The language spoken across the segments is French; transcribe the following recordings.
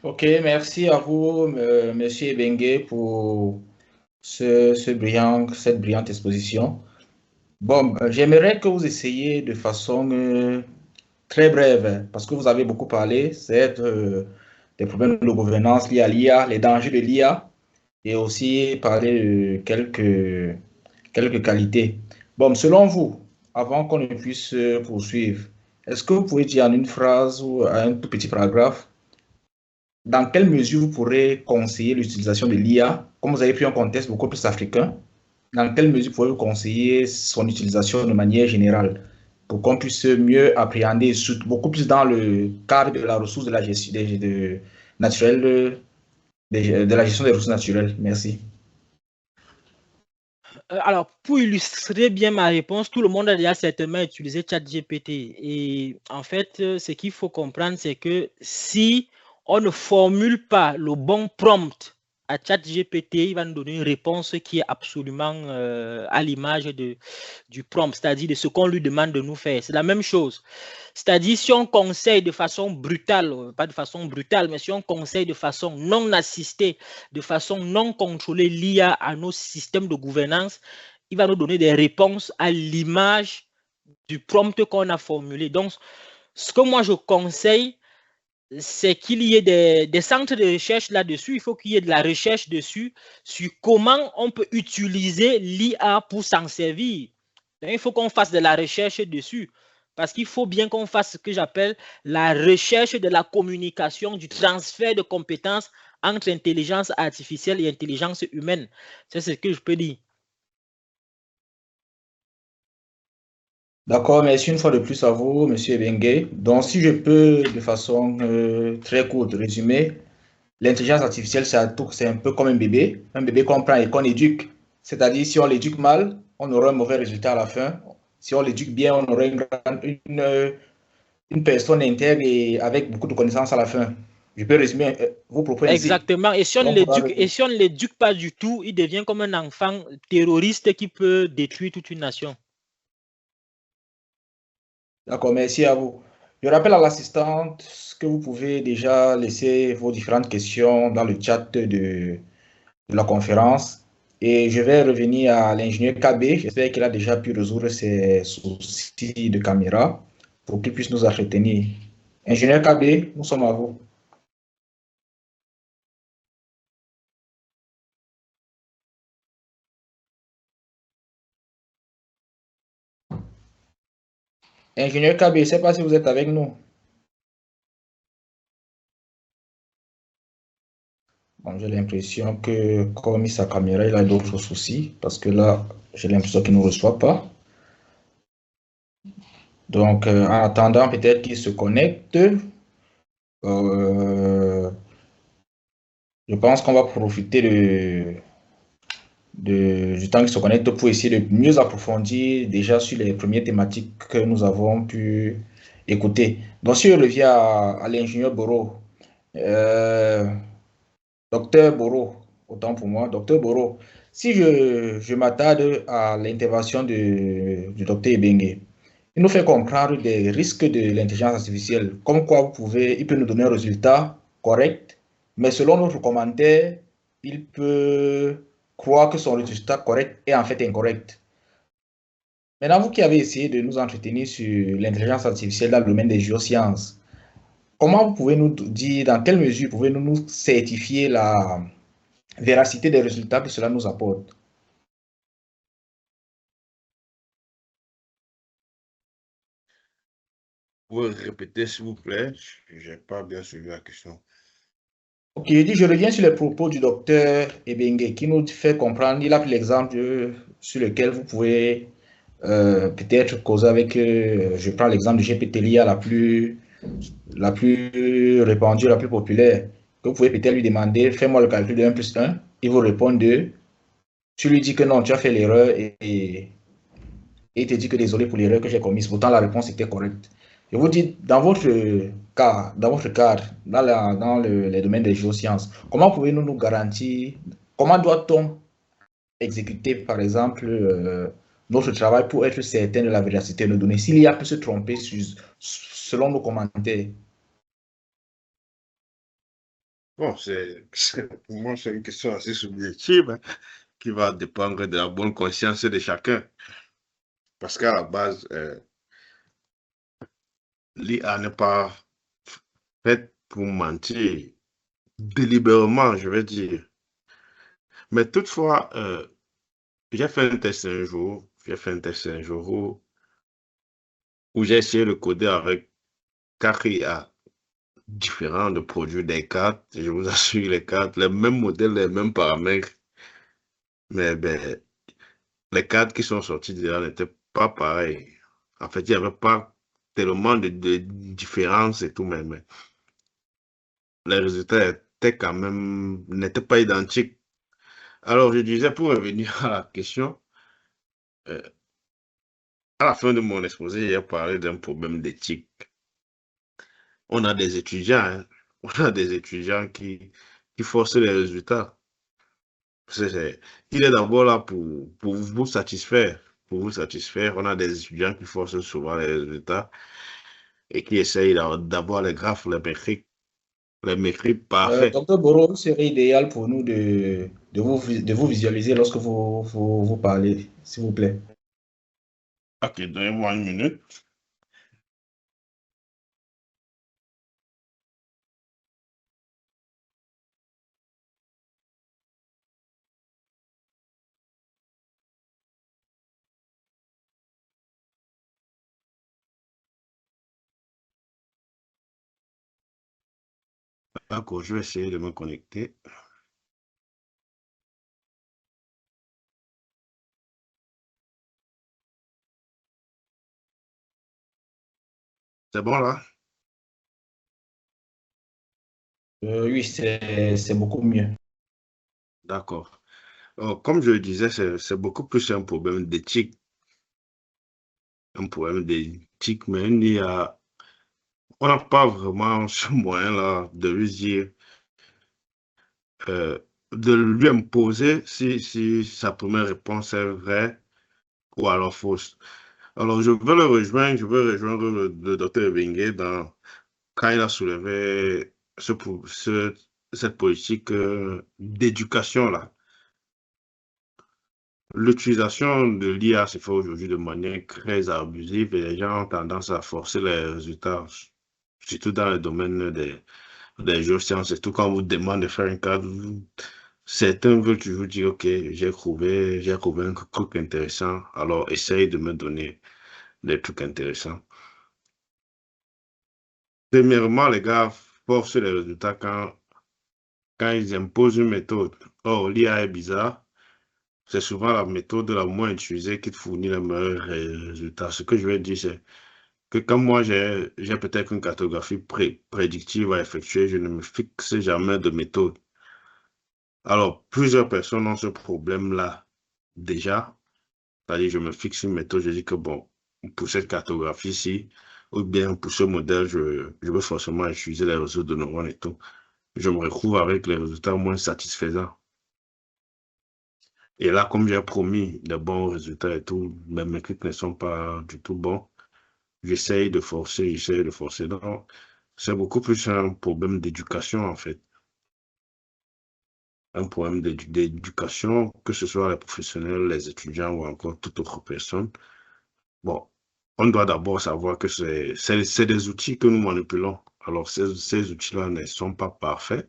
Ok, merci à vous, Monsieur Bengue, pour cette brillante exposition. Bon, j'aimerais que vous essayiez de façon très brève, parce que vous avez beaucoup parlé, c'est des problèmes de gouvernance liés à l'IA, les dangers de l'IA, et aussi parler de quelques qualités. Bon, selon vous, avant qu'on ne puisse poursuivre, est-ce que vous pouvez dire en une phrase ou un tout petit paragraphe dans quelle mesure vous pourrez conseiller l'utilisation de l'IA, comme vous avez pris un contexte beaucoup plus africain, dans quelle mesure pourrez-vous conseiller son utilisation de manière générale pour qu'on puisse mieux appréhender, beaucoup plus dans le cadre de la ressource de la gestion naturelle, de la gestion des ressources naturelles. Merci. Alors, pour illustrer bien ma réponse, tout le monde a déjà certainement utilisé ChatGPT. Et en fait, ce qu'il faut comprendre, c'est que si on ne formule pas le bon prompt à ChatGPT, il va nous donner une réponse qui est absolument à l'image du prompt, c'est-à-dire de ce qu'on lui demande de nous faire. C'est la même chose. C'est-à-dire, si on conseille de façon brutale, pas de façon brutale, mais si on conseille de façon non assistée, de façon non contrôlée l'IA à nos systèmes de gouvernance, il va nous donner des réponses à l'image du prompt qu'on a formulé. Donc, ce que moi je conseille, c'est qu'il y ait des centres de recherche là-dessus. Il faut qu'il y ait de la recherche dessus sur comment on peut utiliser l'IA pour s'en servir. Donc, il faut qu'on fasse de la recherche dessus. Parce qu'il faut bien qu'on fasse ce que j'appelle la recherche de la communication, du transfert de compétences entre intelligence artificielle et intelligence humaine. C'est ce que je peux dire. D'accord, merci une fois de plus à vous, Monsieur Bengue. Donc, si je peux, de façon très courte, résumer, l'intelligence artificielle, c'est un peu comme un bébé qu'on prend et qu'on éduque. C'est-à-dire, si on l'éduque mal, on aura un mauvais résultat à la fin. Si on l'éduque bien, on aura une personne intègre et avec beaucoup de connaissances à la fin. Je peux résumer vos propos ainsi. Exactement. Et on pourra Et si on ne l'éduque pas du tout, il devient comme un enfant terroriste qui peut détruire toute une nation. D'accord, merci à vous. Je rappelle à l'assistante que vous pouvez déjà laisser vos différentes questions dans le chat de la conférence. Et je vais revenir à l'ingénieur KB. J'espère qu'il a déjà pu résoudre ses soucis de caméra pour qu'il puisse nous entretenir. Ingénieur KB, nous sommes à vous. Ingénieur KB, je ne sais pas si vous êtes avec nous. Bon, j'ai l'impression que comme il a mis sa caméra, il a d'autres soucis parce que là, j'ai l'impression qu'il ne nous reçoit pas. Donc, en attendant, peut-être qu'il se connecte. Euh, je pense qu'on va profiter du temps qu'il se connecte pour essayer de mieux approfondir déjà sur les premières thématiques que nous avons pu écouter. Donc, si je reviens à l'ingénieur Boro, euh, docteur Boro, autant pour moi, docteur Boro, si je m'attarde à l'intervention du docteur Ebengue, il nous fait comprendre des risques de l'intelligence artificielle, comme quoi il peut nous donner un résultat correct, mais selon notre commentaire, il peut croire que son résultat correct est en fait incorrect. Maintenant, vous qui avez essayé de nous entretenir sur l'intelligence artificielle dans le domaine des géosciences, comment vous pouvez nous dire, dans quelle mesure pouvez-nous nous certifier la véracité des résultats que cela nous apporte? Vous répétez, s'il vous plaît, je n'ai pas bien suivi la question. Ok, je reviens sur les propos du docteur Ebengue qui nous fait comprendre, il a pris l'exemple sur lequel vous pouvez peut-être causer avec, je prends l'exemple de GPT-LIA la plus répandue, la plus populaire, que vous pouvez peut-être lui demander, fais-moi le calcul de 1 plus 1, il vous répond 2, tu lui dis que non, tu as fait l'erreur et il te dit que désolé pour l'erreur que j'ai commise, pourtant la réponse était correcte. Je vous dis, dans votre cadre, les domaines des géosciences, comment pouvez-nous nous garantir, comment doit-on exécuter, par exemple, notre travail pour être certain de la véracité de nos données? S'il y a pu se tromper selon nos commentaires. Bon, pour moi, c'est une question assez subjective, hein, qui va dépendre de la bonne conscience de chacun. Parce qu'à la base, l'IA n'est pas faite pour mentir, délibérément, je vais dire. Mais toutefois, j'ai fait un test un jour, où j'ai essayé de coder avec 4 IA différents de produire des cartes. Je vous assure, les cartes, les mêmes modèles, les mêmes paramètres. Mais ben, les cartes qui sont sorties de là n'étaient pas pareilles. En fait, il n'y avait pas tellement de différences et tout, mais les résultats étaient quand même, n'étaient pas identiques. Alors, je disais, pour revenir à la question, euh, à la fin de mon exposé, j'ai parlé d'un problème d'éthique. On a des étudiants, hein, on a des étudiants qui forcent les résultats. Il est d'abord là pour vous satisfaire. Pour vous satisfaire, on a des étudiants qui forcent souvent les résultats et qui essayent d'avoir les graphes, les métriques parfaits. Docteur Boro, ce serait idéal pour nous de vous visualiser lorsque vous parlez, s'il vous plaît. Ok, donnez-moi une minute. D'accord, je vais essayer de me connecter. C'est bon là? Oui, c'est beaucoup mieux. D'accord. Comme je le disais, c'est beaucoup plus un problème d'éthique. Un problème d'éthique, mais on n'a pas vraiment ce moyen-là de lui dire, euh, de lui imposer si sa première réponse est vraie ou alors fausse. Alors, je veux rejoindre le docteur Wenger quand il a soulevé cette politique d'éducation-là. L'utilisation de l'IA se fait aujourd'hui de manière très abusive et les gens ont tendance à forcer les résultats, surtout dans le domaine des géosciences. Et tout quand on vous demande de faire un cadre, certains veulent toujours dire, OK, j'ai trouvé un truc intéressant, alors essaye de me donner des trucs intéressants. Premièrement, les gars forcent les résultats quand ils imposent une méthode. Or, l'IA est bizarre. C'est souvent la méthode la moins utilisée qui te fournit les meilleurs résultats. Ce que je vais dire, c'est que quand moi j'ai peut-être une cartographie prédictive à effectuer, je ne me fixe jamais de méthode. Alors, plusieurs personnes ont ce problème-là déjà. C'est-à-dire, je me fixe une méthode, je dis que bon, pour cette cartographie-ci, ou bien pour ce modèle, je veux forcément utiliser les réseaux de neurones et tout. Je me retrouve avec les résultats moins satisfaisants. Et là, comme j'ai promis de bons résultats et tout, mais mes clics ne sont pas du tout bons, j'essaye de forcer. Donc, c'est beaucoup plus un problème d'éducation, en fait. Un problème d'éducation, que ce soit les professionnels, les étudiants ou encore toute autre personne. Bon, on doit d'abord savoir que c'est des outils que nous manipulons. Alors, ces outils-là ne sont pas parfaits.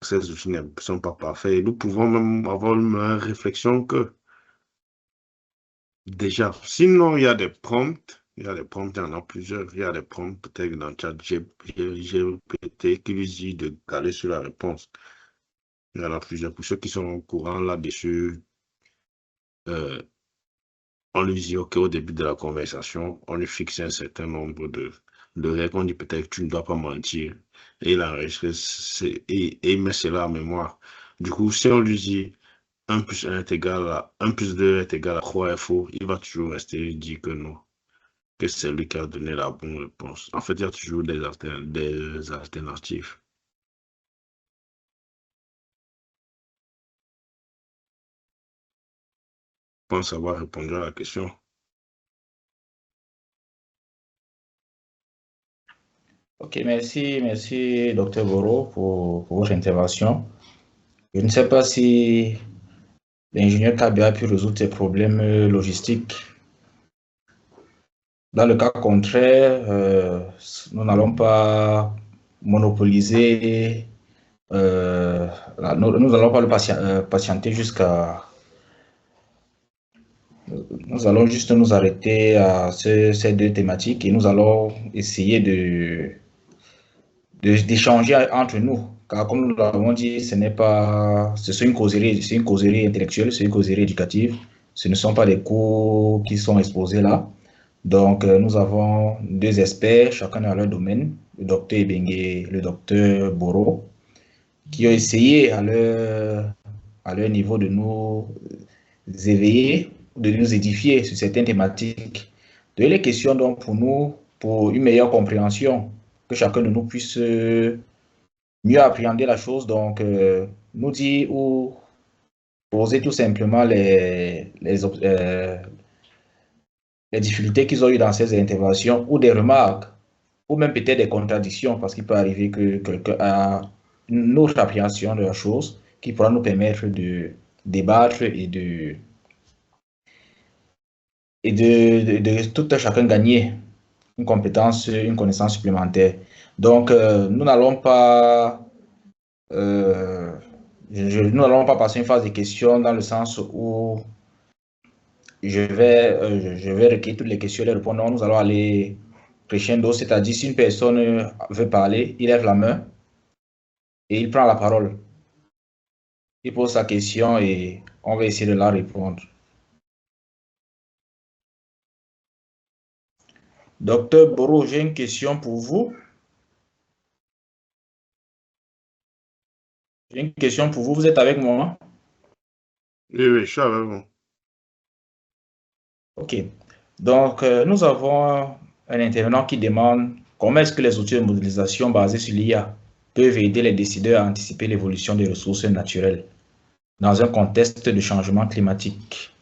Ces outils ne sont pas parfaits. Et nous pouvons même avoir une réflexion que déjà, sinon, il y a des prompts. Il y a des prompts, il y en a plusieurs. Il y a des prompts peut-être dans le chat GPT qui lui dit de caler sur la réponse. Il y en a plusieurs. Pour ceux qui sont au courant là-dessus, euh, on lui dit, OK, au début de la conversation, on lui fixe un certain nombre de règles. On dit peut-être que tu ne dois pas mentir. Et il enregistre et il met cela en mémoire. Du coup, si on lui dit 1 plus 1 est égal à 1 plus 2 est égal à 3 est faux, il va toujours rester dire que non, que c'est lui qui a donné la bonne réponse. En fait, il y a toujours des alternatives. Je pense avoir répondu à la question. Ok, merci, docteur Goro, pour votre intervention. Je ne sais pas si l'ingénieur Kabia a pu résoudre ces problèmes logistiques. Dans le cas contraire, nous n'allons pas monopoliser, nous n'allons pas patienter jusqu'à. Nous allons juste nous arrêter à ces deux thématiques et nous allons essayer d'échanger entre nous. Car comme nous l'avons dit, c'est une causerie intellectuelle, c'est une causerie éducative. Ce ne sont pas des cours qui sont exposés là. Donc, nous avons deux experts, chacun dans leur domaine, le docteur Ebengue et le docteur Boro, qui ont essayé à leur niveau de nous éveiller, de nous édifier sur certaines thématiques. De les questions donc pour nous, pour une meilleure compréhension, que chacun de nous puisse mieux appréhender la chose, donc nous dire ou poser tout simplement les difficultés qu'ils ont eues dans ces interventions ou des remarques ou même peut-être des contradictions parce qu'il peut arriver que quelqu'un a une autre appréhension de la chose qui pourra nous permettre de débattre et de tout à chacun gagner une compétence, une connaissance supplémentaire. Donc, nous n'allons pas nous n'allons pas passer une phase de questions dans le sens où je vais recueillir toutes les questions et les répondre. Non, nous allons aller crescendo, c'est-à-dire si une personne veut parler, il lève la main et il prend la parole. Il pose sa question et on va essayer de la répondre. Docteur Boro, j'ai une question pour vous. J'ai une question pour vous. Vous êtes avec moi? Oui, je suis avec vous. OK. Donc, nous avons un intervenant qui demande comment est-ce que les outils de modélisation basés sur l'IA peuvent aider les décideurs à anticiper l'évolution des ressources naturelles dans un contexte de changement climatique.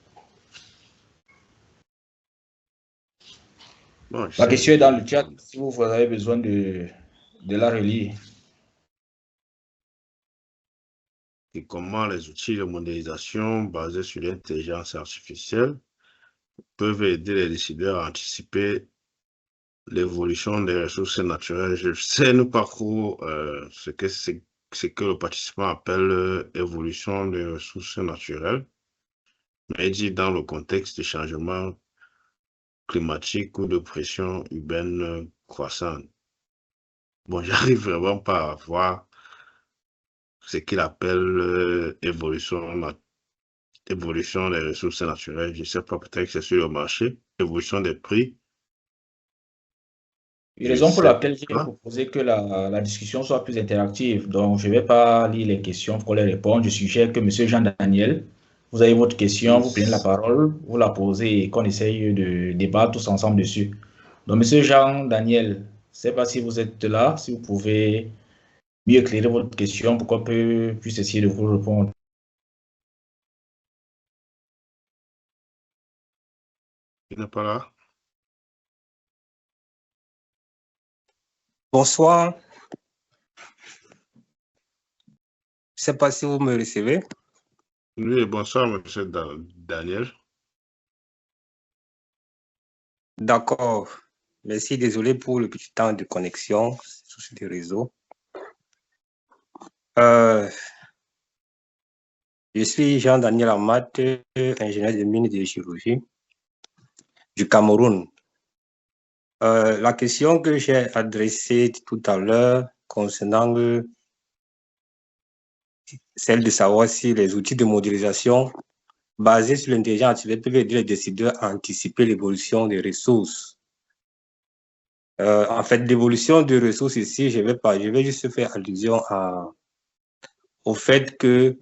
Bon, La question est dans le chat, si vous avez besoin de la relire. Et comment les outils de modélisation basés sur l'intelligence artificielle peuvent aider les décideurs à anticiper l'évolution des ressources naturelles. Je sais nous parcours ce que le participant appelle évolution des ressources naturelles, mais il dit dans le contexte de changement climatique ou de pression urbaine croissante. Bon, j'arrive vraiment pas à voir ce qu'il appelle évolution des ressources naturelles. Je ne sais pas, peut-être que c'est sur le marché, évolution des prix. Une Je raison pour sais laquelle j'ai pas. proposé que la discussion soit plus interactive. Donc, je ne vais pas lire les questions pour les répondre. Je suggère que M. Jean-Daniel, vous avez votre question, vous prenez la parole, vous la posez et qu'on essaye de débattre tous ensemble dessus. Donc, M. Jean-Daniel, je ne sais pas si vous êtes là, si vous pouvez mieux éclairer votre question pour qu'on puisse essayer de vous répondre. Il n'est pas là. Bonsoir. Je ne sais pas si vous me recevez. Oui, bonsoir, monsieur Daniel. D'accord. Merci, désolé pour le petit temps de connexion sur ce réseau. Je suis Jean-Daniel Amat, ingénieur de mines et de chirurgie du Cameroun. La question que j'ai adressée tout à l'heure concernant celle de savoir si les outils de modélisation basés sur l'intelligence artificielle peuvent aider les décideurs à anticiper l'évolution des ressources. En fait, l'évolution des ressources ici, je vais juste faire allusion au fait que,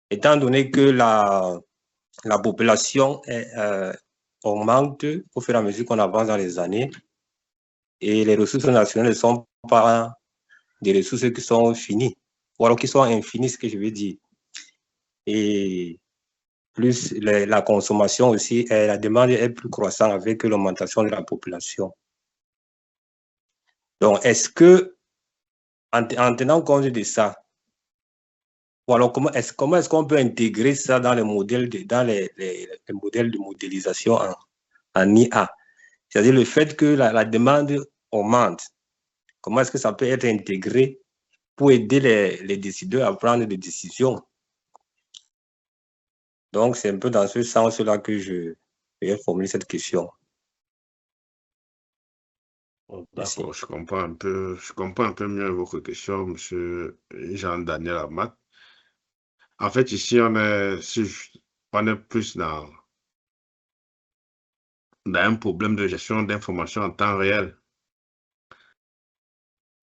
étant donné que la population augmente au fur et à mesure qu'on avance dans les années, et les ressources nationales ne sont pas des ressources qui sont finies, ou alors qui sont infinies, ce que je veux dire. Et plus la consommation aussi, la demande est plus croissante avec l'augmentation de la population. Donc, est-ce que, en tenant compte de ça, ou alors comment est-ce qu'on peut intégrer ça dans les modèles les modèles de modélisation en IA? C'est-à-dire le fait que la demande augmente, comment est-ce que ça peut être intégré pour aider les décideurs à prendre des décisions? Donc, c'est un peu dans ce sens-là que je vais formuler cette question. D'accord, je comprends un peu mieux votre question, monsieur Jean-Daniel Amat. En fait, ici, on est plus dans un problème de gestion d'informations en temps réel.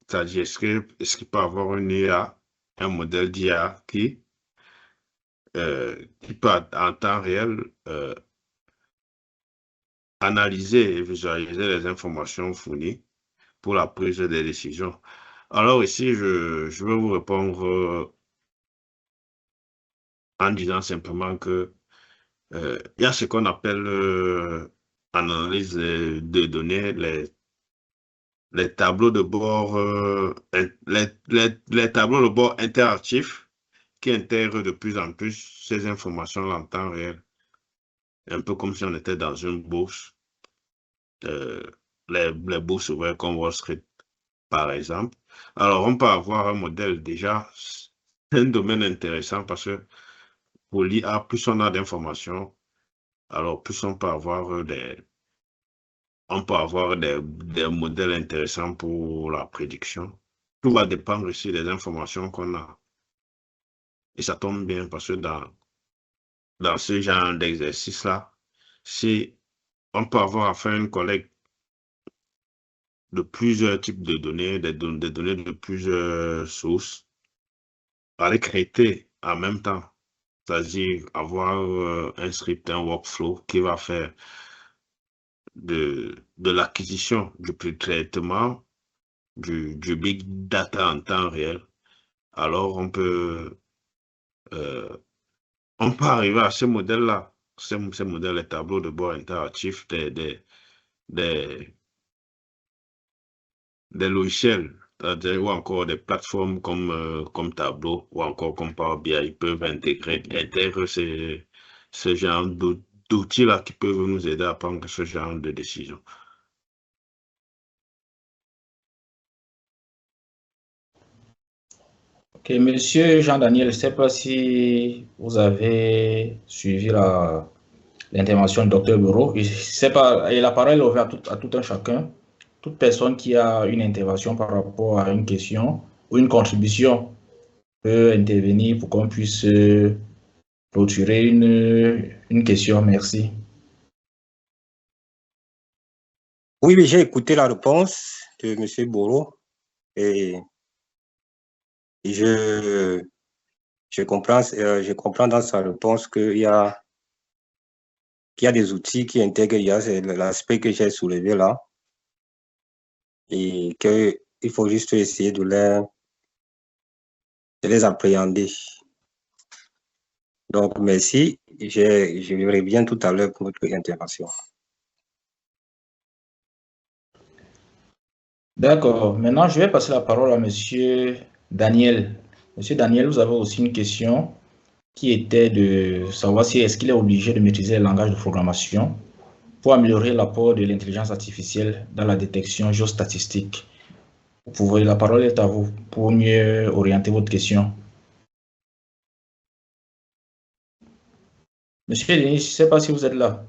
C'est-à-dire, est-ce qu'il peut avoir une IA, un modèle d'IA qui peut en temps réel analyser et visualiser les informations fournies pour la prise des décisions. Alors ici, je vais vous répondre en disant simplement que il y a ce qu'on appelle analyse de données, les tableaux de bord, les tableaux de bord interactifs qui intègrent de plus en plus ces informations en temps réel. Un peu comme si on était dans une bourse, les bourses ouvertes comme Wall Street, par exemple. Alors, on peut avoir un modèle déjà, c'est un domaine intéressant parce que pour l'IA, plus on a d'informations, alors plus on peut avoir des modèles intéressants pour la prédiction. Tout va dépendre aussi des informations qu'on a. Et ça tombe bien parce que dans ce genre d'exercice-là, si on peut avoir affaire à une collecte de plusieurs types de données, des données de plusieurs sources, aller traiter en même temps, c'est-à-dire avoir un script, un workflow qui va faire de l'acquisition, du traitement, du big data en temps réel. Alors, on peut arriver à ce modèle-là, ces modèles, les tableaux de bord interactifs, des logiciels, ou encore des plateformes comme Tableau ou encore comme Power BI, ils peuvent intégrer ce genre d'outils-là qui peuvent nous aider à prendre ce genre de décision. Ok, monsieur Jean-Daniel, je ne sais pas si vous avez suivi l'intervention du docteur Bureau. Je sais pas, et la parole est ouverte à tout un chacun. Toute personne qui a une intervention par rapport à une question ou une contribution peut intervenir pour qu'on puisse clôturer une question. Merci. Oui, j'ai écouté la réponse de M. Boro et je comprends dans sa réponse qu'il y a des outils qui intègrent l'IA, c'est l'aspect que j'ai soulevé là, et qu'il faut juste essayer de les appréhender. Donc, merci. Je reviens tout à l'heure pour votre intervention. D'accord. Maintenant, je vais passer la parole à monsieur Daniel. Monsieur Daniel, vous avez aussi une question qui était de savoir si est-ce qu'il est obligé de maîtriser le langage de programmation pour améliorer l'apport de l'intelligence artificielle dans la détection géostatistique. La parole est à vous pour mieux orienter votre question. Monsieur Denis, je ne sais pas si vous êtes là.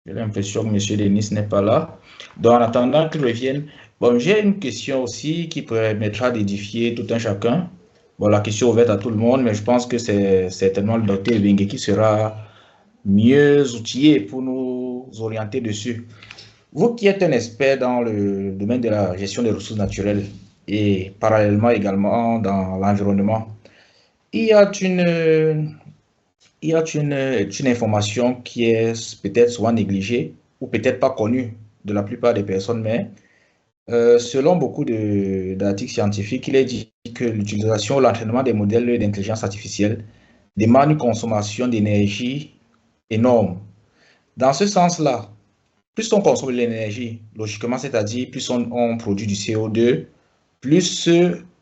J'ai l'impression que monsieur Denis n'est pas là. Donc, en attendant qu'il revienne, bon, j'ai une question aussi qui permettra d'édifier tout un chacun. Bon, la question est ouverte à tout le monde, mais je pense que c'est certainement le docteur Bengue qui sera mieux outillé pour nous orienter dessus. Vous qui êtes un expert dans le domaine de la gestion des ressources naturelles et parallèlement également dans l'environnement, il y a une information qui est peut-être souvent négligée ou peut-être pas connue de la plupart des personnes, mais selon beaucoup d'articles scientifiques, il est dit que l'utilisation ou l'entraînement des modèles d'intelligence artificielle demande une consommation d'énergie énorme. Dans ce sens-là, plus on consomme de l'énergie, logiquement, c'est-à-dire plus on produit du CO2, plus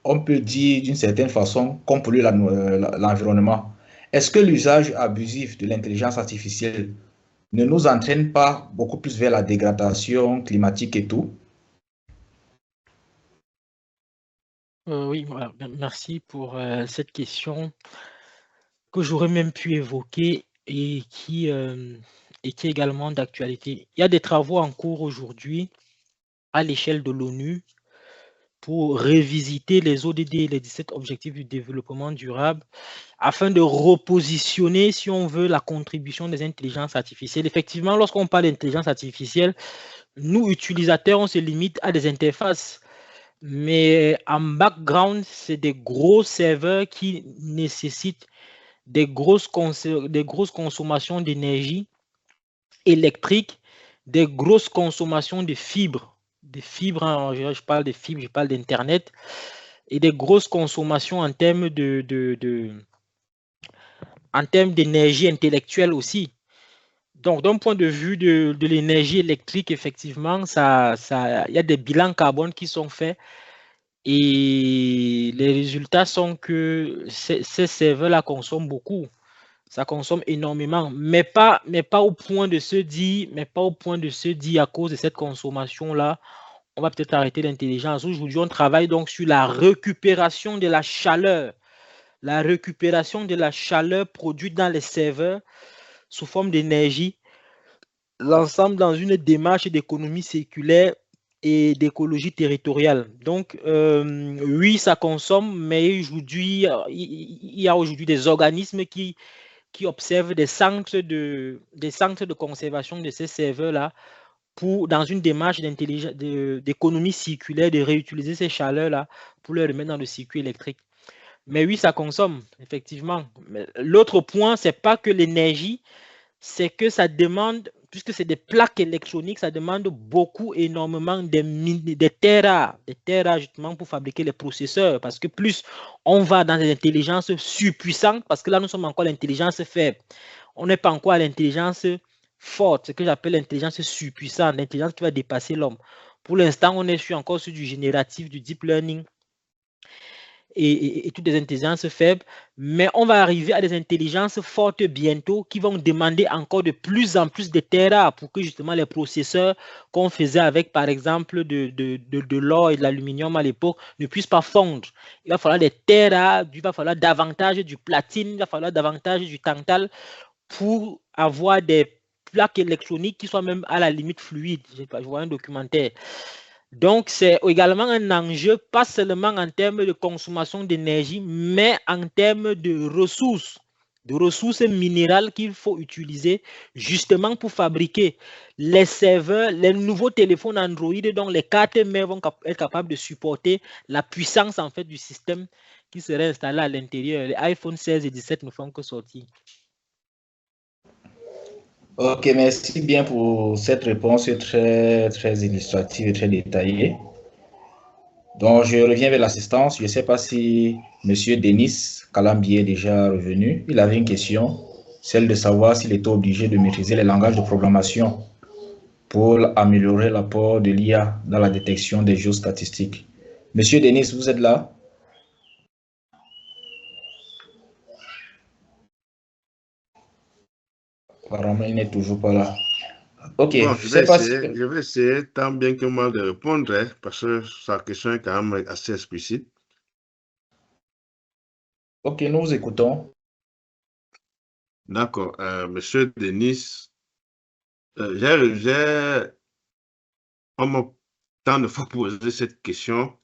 on peut dire d'une certaine façon qu'on pollue l'environnement. Est-ce que l'usage abusif de l'intelligence artificielle ne nous entraîne pas beaucoup plus vers la dégradation climatique et tout? Oui, voilà. Merci pour cette question que j'aurais même pu évoquer et qui est également d'actualité. Il y a des travaux en cours aujourd'hui à l'échelle de l'ONU pour revisiter les ODD, les 17 objectifs du développement durable, afin de repositionner, si on veut, la contribution des intelligences artificielles. Effectivement, lorsqu'on parle d'intelligence artificielle, nous, utilisateurs, on se limite à des interfaces. Mais en background, c'est des gros serveurs qui nécessitent des grosses consommations d'énergie électrique, des grosses consommations de fibres. Je parle de fibres, je parle d'Internet, et des grosses consommations en termes en termes d'énergie intellectuelle aussi. Donc, d'un point de vue de l'énergie électrique, effectivement, il y a des bilans carbone qui sont faits et les résultats sont que ces serveurs-là consomment beaucoup. Ça consomme énormément, mais pas au point de se dire, à cause de cette consommation-là, on va peut-être arrêter l'intelligence. Aujourd'hui, on travaille donc sur la récupération de la chaleur. La récupération de la chaleur produite dans les serveurs sous forme d'énergie, l'ensemble dans une démarche d'économie circulaire et d'écologie territoriale. Donc, oui, ça consomme, mais aujourd'hui, il y a aujourd'hui des organismes qui observent des centres de conservation de ces serveurs-là dans une démarche d'économie circulaire, de réutiliser ces chaleurs-là pour les remettre dans le circuit électrique. Mais oui, ça consomme, effectivement. L'autre point, c'est pas que l'énergie, c'est que ça demande, puisque c'est des plaques électroniques, ça demande beaucoup, énormément des terres rares justement pour fabriquer les processeurs. Parce que plus on va dans des intelligences surpuissantes, parce que là, nous sommes encore à l'intelligence faible. On n'est pas encore à l'intelligence forte, ce que j'appelle l'intelligence surpuissante, l'intelligence qui va dépasser l'homme. Pour l'instant, on est encore sur du génératif, du deep learning et toutes des intelligences faibles, mais on va arriver à des intelligences fortes bientôt qui vont demander encore de plus en plus de terres rares pour que justement les processeurs qu'on faisait avec, par exemple, de l'or et de l'aluminium à l'époque ne puissent pas fondre. Il va falloir des terres rares, il va falloir davantage du platine, il va falloir davantage du tantal pour avoir des plaques électroniques qui soient même à la limite fluides. Je vois un documentaire. Donc, c'est également un enjeu, pas seulement en termes de consommation d'énergie, mais en termes de ressources minérales qu'il faut utiliser justement pour fabriquer les serveurs, les nouveaux téléphones Android dont les cartes mères vont être capables de supporter la puissance en fait du système qui serait installé à l'intérieur. Les iPhone 16 et 17 ne font que sortir. Ok, merci bien pour cette réponse très, très illustrative et très détaillée. Donc, je reviens vers l'assistance. Je ne sais pas si M. Denis Kalambi est déjà revenu. Il avait une question, celle de savoir s'il était obligé de maîtriser les langages de programmation pour améliorer l'apport de l'IA dans la détection des jeux statistiques. Monsieur Denis, vous êtes là? Apparemment, il n'est toujours pas là. Ok, Bon, je sais pas si... je vais essayer tant bien que mal de répondre, hein, parce que sa question est quand même assez explicite. Ok, nous vous écoutons. D'accord. Monsieur Denis, j'ai vraiment tant de fois posé cette question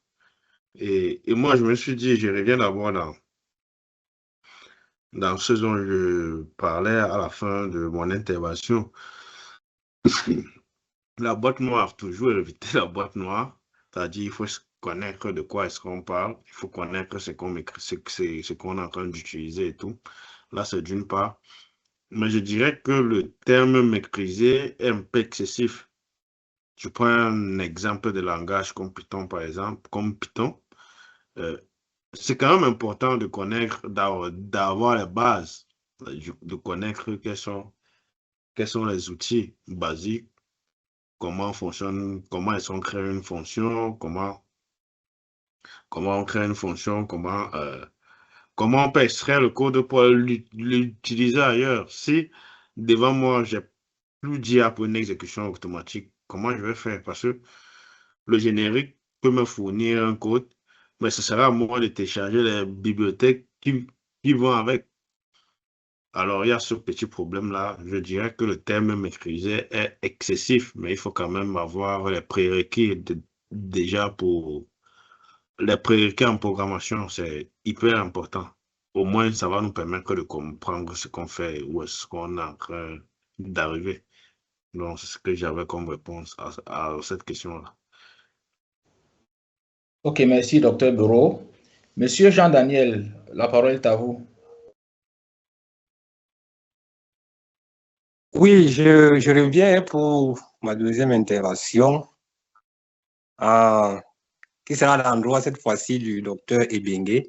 et moi, je me suis dit, je reviens d'abord dans ce dont je parlais à la fin de mon intervention. La boîte noire, toujours éviter la boîte noire, c'est-à-dire il faut connaître de quoi est-ce qu'on parle, il faut connaître ce qu'on est en train d'utiliser et tout. Là, c'est d'une part. Mais je dirais que le terme maîtriser est un peu excessif. Je prends un exemple de langage comme Python, par exemple, comme Python. C'est quand même important de connaître, d'avoir les bases, de connaître quels sont quels sont les outils basiques, comment fonctionne, comment ils sont créés une fonction, comment on crée une fonction, comment on peut extraire le code pour l'utiliser ailleurs. Si devant moi, j'ai plus d'IA pour une exécution automatique, comment je vais faire? Parce que le générique peut me fournir un code, mais ce sera à moi de télécharger les bibliothèques qui vont avec. Alors, il y a ce petit problème-là. Je dirais que le terme maîtrisé est excessif, mais il faut quand même avoir les prérequis déjà pour les prérequis en programmation, c'est hyper important. Au moins, ça va nous permettre de comprendre ce qu'on fait, où est-ce qu'on est en train d'arriver. Donc, c'est ce que j'avais comme réponse à cette question-là. Ok, merci, docteur Bureau. Monsieur Jean-Daniel, la parole est à vous. Oui, je reviens pour ma deuxième intervention, qui sera à l'endroit cette fois-ci du docteur Ebengue.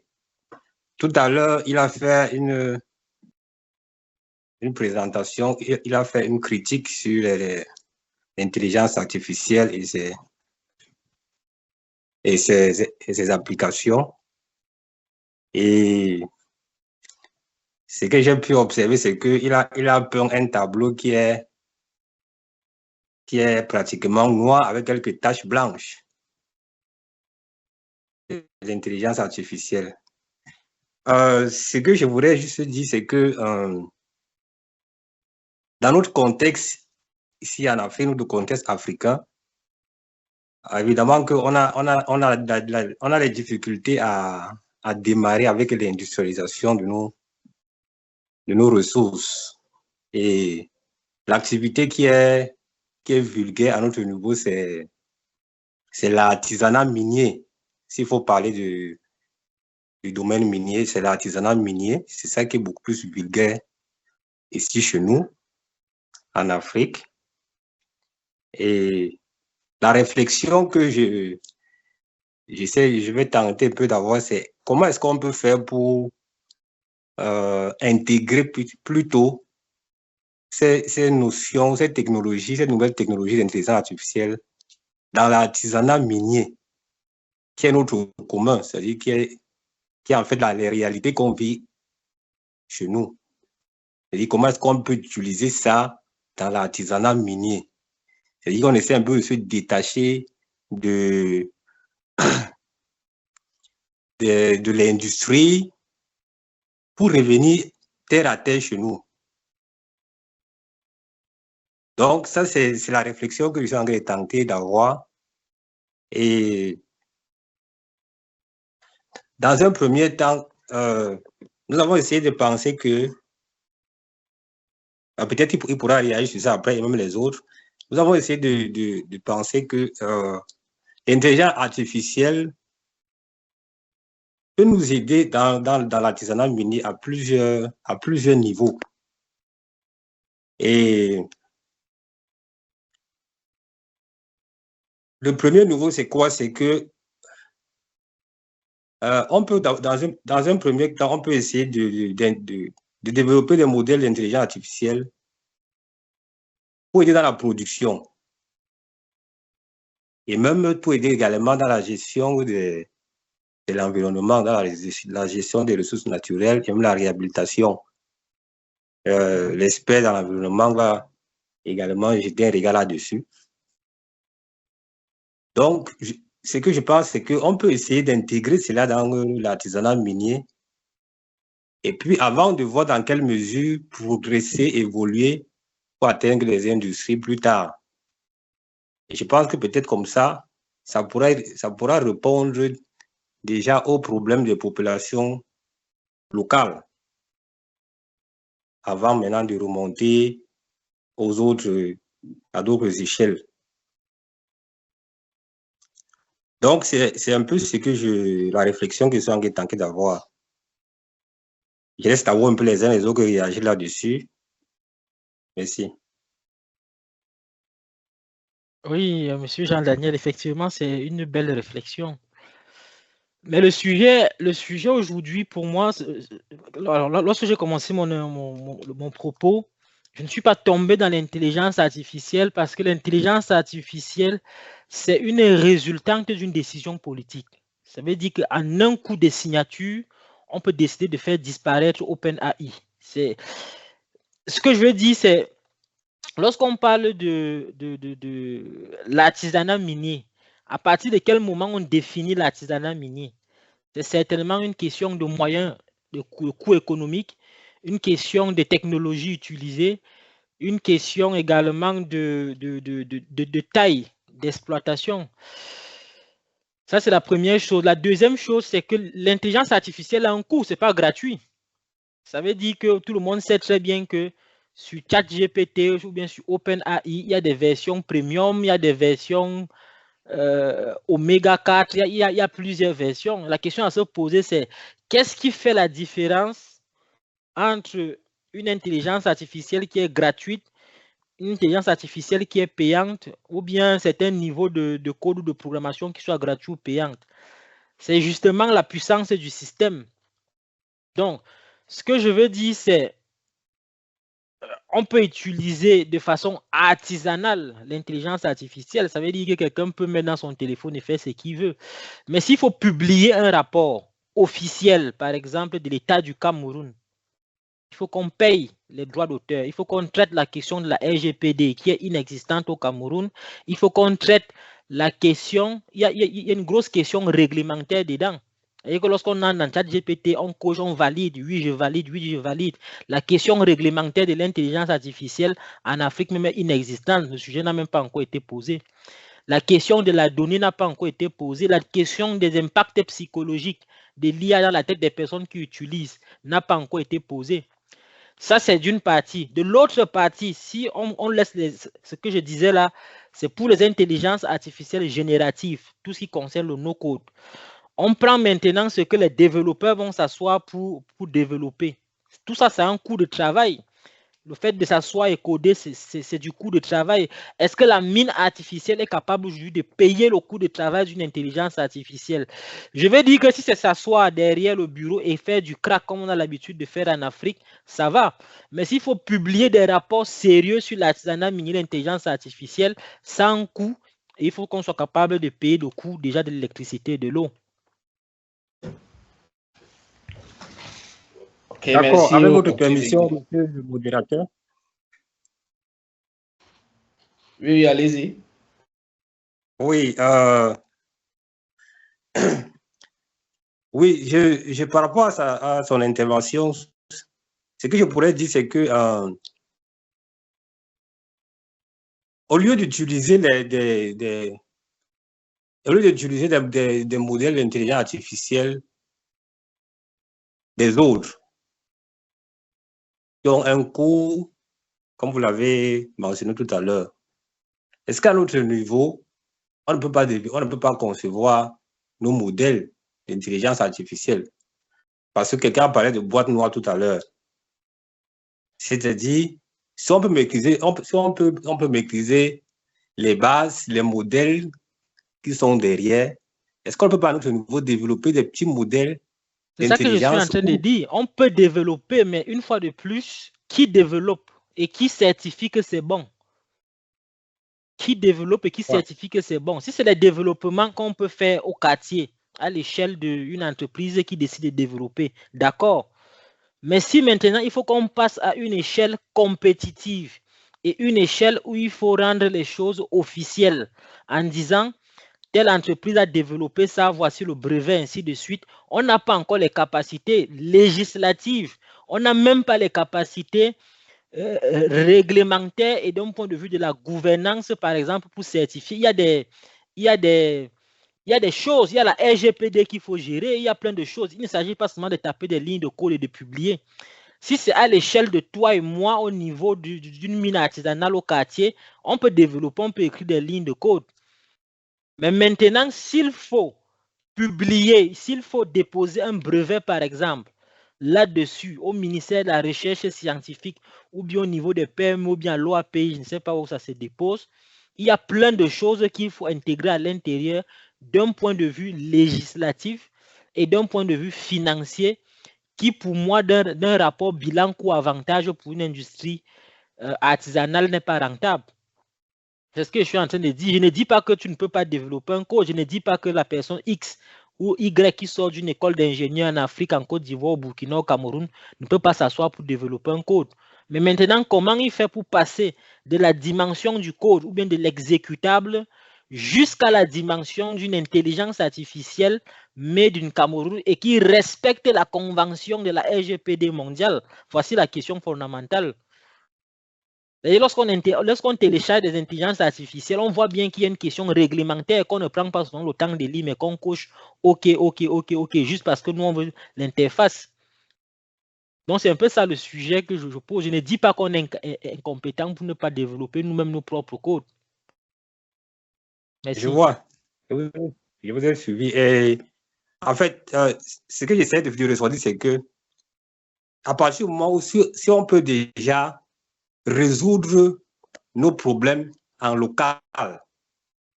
Tout à l'heure, il a fait une présentation, il a fait une critique sur l'intelligence artificielle et ses applications. Et ce que j'ai pu observer, c'est qu'il a peint un tableau qui est pratiquement noir avec quelques taches blanches. L'intelligence artificielle. Ce que je voudrais juste dire, c'est que dans notre contexte, ici en Afrique, notre contexte africain, évidemment qu'on a les difficultés à démarrer avec l'industrialisation de nos ressources. Et l'activité qui est vulgaire à notre niveau, c'est l'artisanat minier. S'il faut parler du domaine minier, c'est l'artisanat minier. C'est ça qui est beaucoup plus vulgaire ici chez nous, en Afrique. Et la réflexion que je vais tenter un peu d'avoir, c'est comment est-ce qu'on peut faire pour intégrer plutôt ces notions, ces technologies, ces nouvelles technologies d'intelligence artificielle dans l'artisanat minier, qui est notre commun, c'est-à-dire qui est en fait les réalités qu'on vit chez nous. C'est-à-dire comment est-ce qu'on peut utiliser ça dans l'artisanat minier. C'est-à-dire qu'on essaie un peu de se détacher de l'industrie pour revenir terre à terre chez nous. Donc, ça, c'est la réflexion que je suis en train de tenter d'avoir. Et dans un premier temps, nous avons essayé de penser que, peut-être il pourra réagir sur ça après, et même les autres, nous avons essayé de penser que l'intelligence artificielle peut nous aider dans l'artisanat minier à plusieurs niveaux. Et le premier niveau, c'est quoi? C'est que on peut, dans un premier temps, on peut essayer de développer des modèles d'intelligence artificielle pour aider dans la production et même pour aider également dans la gestion de l'environnement, dans la gestion des ressources naturelles et même la réhabilitation. L'expert dans l'environnement va également jeter un regard là-dessus. Donc, ce que je pense, c'est qu'on peut essayer d'intégrer cela dans l'artisanat minier. Et puis, avant de voir dans quelle mesure progresser, évoluer pour atteindre les industries plus tard. Et je pense que peut-être comme ça pourra répondre déjà aux problèmes des populations locales, avant maintenant de remonter à d'autres échelles. Donc, c'est un peu la réflexion que je suis en train de tenter d'avoir. Je laisse d'avoir un peu les uns les autres réagir là-dessus. Merci. Oui, monsieur Jean-Daniel, effectivement, c'est une belle réflexion. Mais le sujet aujourd'hui, pour moi, alors, lorsque j'ai commencé mon propos, je ne suis pas tombé dans l'intelligence artificielle parce que l'intelligence artificielle, c'est une résultante d'une décision politique. Ça veut dire qu'en un coup de signature, on peut décider de faire disparaître OpenAI. Ce que je veux dire, c'est lorsqu'on parle de l'artisanat minier, à partir de quel moment on définit l'artisanat minier? C'est certainement une question de moyens, de coût économique, une question de technologie utilisée, une question également de taille d'exploitation. Ça, c'est la première chose. La deuxième chose, c'est que l'intelligence artificielle a un coût, ce n'est pas gratuit. Ça veut dire que tout le monde sait très bien que sur ChatGPT ou bien sur OpenAI, il y a des versions premium, il y a des versions Omega 4, il y a plusieurs versions. La question à se poser, c'est qu'est-ce qui fait la différence entre une intelligence artificielle qui est gratuite, une intelligence artificielle qui est payante, ou bien un certain niveau de code ou de programmation qui soit gratuit ou payante? C'est justement la puissance du système. Donc, ce que je veux dire, c'est on peut utiliser de façon artisanale l'intelligence artificielle. Ça veut dire que quelqu'un peut mettre dans son téléphone et faire ce qu'il veut. Mais s'il faut publier un rapport officiel, par exemple, de l'État du Cameroun, il faut qu'on paye les droits d'auteur. Il faut qu'on traite la question de la RGPD qui est inexistante au Cameroun. Il faut qu'on traite la question, il y a une grosse question réglementaire dedans. Et que lorsqu'on a dans ChatGPT, on coche, on valide, oui je valide, oui je valide. La question réglementaire de l'intelligence artificielle en Afrique même est inexistante. Le sujet n'a même pas encore été posé. La question de la donnée n'a pas encore été posée. La question des impacts psychologiques de l'IA dans la tête des personnes qui utilisent n'a pas encore été posée. Ça, c'est d'une partie. De l'autre partie, si on laisse ce que je disais là, c'est pour les intelligences artificielles génératives, tout ce qui concerne le no-code. On prend maintenant ce que les développeurs vont s'asseoir pour développer. Tout ça, c'est un coût de travail. Le fait de s'asseoir et coder, c'est du coût de travail. Est-ce que la mine artificielle est capable aujourd'hui de payer le coût de travail d'une intelligence artificielle? Je veux dire que si c'est s'asseoir derrière le bureau et faire du crack comme on a l'habitude de faire en Afrique, ça va. Mais s'il faut publier des rapports sérieux sur l'artisanat minier d'intelligence artificielle, ça a un coût et il faut qu'on soit capable de payer le coût déjà de l'électricité et de l'eau. Okay, d'accord, avec votre permission, monsieur le modérateur. Oui, allez-y. Oui, oui, par rapport à son intervention, ce que je pourrais dire, c'est que au lieu d'utiliser des modèles d'intelligence artificielle des autres, qui ont un coût, comme vous l'avez mentionné tout à l'heure, est-ce qu'à notre niveau, on ne peut pas concevoir nos modèles d'intelligence artificielle? Parce que quelqu'un parlait de boîte noire tout à l'heure. C'est-à-dire, si on peut maîtriser, on peut maîtriser les bases, les modèles qui sont derrière, est-ce qu'on ne peut pas à notre niveau développer des petits modèles C'est ça que je suis en train de dire. On peut développer, mais une fois de plus, qui développe et qui certifie que c'est bon? Qui développe et qui certifie que c'est bon? Si c'est les développements qu'on peut faire au quartier, à l'échelle d'une entreprise qui décide de développer, d'accord. Mais si maintenant, il faut qu'on passe à une échelle compétitive et une échelle où il faut rendre les choses officielles en disant telle entreprise a développé ça, voici le brevet, ainsi de suite. On n'a pas encore les capacités législatives. On n'a même pas les capacités réglementaires et d'un point de vue de la gouvernance, par exemple, pour certifier. Il y a des choses, il y a la RGPD qu'il faut gérer, il y a plein de choses. Il ne s'agit pas seulement de taper des lignes de code et de publier. Si c'est à l'échelle de toi et moi, au niveau d'une mine artisanale au quartier, on peut développer, on peut écrire des lignes de code. Mais maintenant, s'il faut publier, s'il faut déposer un brevet, par exemple, là-dessus, au ministère de la Recherche scientifique, ou bien au niveau des PME, ou bien à l'OAPI, je ne sais pas où ça se dépose, il y a plein de choses qu'il faut intégrer à l'intérieur d'un point de vue législatif et d'un point de vue financier qui, pour moi, d'un rapport bilan coût-avantage pour une industrie, artisanale n'est pas rentable. C'est ce que je suis en train de dire. Je ne dis pas que tu ne peux pas développer un code. Je ne dis pas que la personne X ou Y qui sort d'une école d'ingénieur en Afrique, en Côte d'Ivoire, au Burkina, au Cameroun, ne peut pas s'asseoir pour développer un code. Mais maintenant, comment il fait pour passer de la dimension du code ou bien de l'exécutable jusqu'à la dimension d'une intelligence artificielle, mais d'une Cameroun et qui respecte la convention de la RGPD mondiale? Voici la question fondamentale. Lorsqu'on télécharge des intelligences artificielles, on voit bien qu'il y a une question réglementaire qu'on ne prend pas souvent le temps de lire, mais qu'on coche OK, juste parce que nous, on veut l'interface. Donc, c'est un peu ça le sujet que je pose. Je ne dis pas qu'on est incompétent pour ne pas développer nous-mêmes nos propres codes. Merci. Je vois. Oui, je vous ai suivi. Et en fait, ce que j'essaie de ressortir, c'est que à partir du moment où si on peut déjà résoudre nos problèmes en local.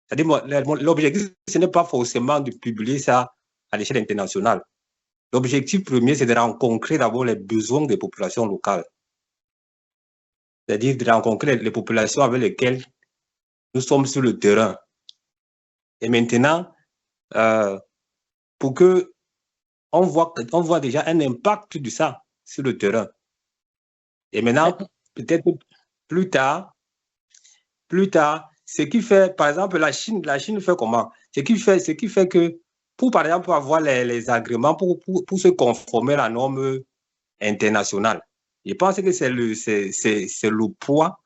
C'est-à-dire, l'objectif, ce n'est pas forcément de publier ça à l'échelle internationale. L'objectif premier, c'est de rencontrer d'abord les besoins des populations locales. C'est-à-dire de rencontrer les populations avec lesquelles nous sommes sur le terrain. Et maintenant, pour que on voit déjà un impact de ça sur le terrain. Et maintenant, peut-être plus tard, ce qui fait, par exemple, la Chine fait comment? Ce qui fait que, pour par exemple avoir les agréments pour se conformer à la norme internationale, je pense que c'est le poids,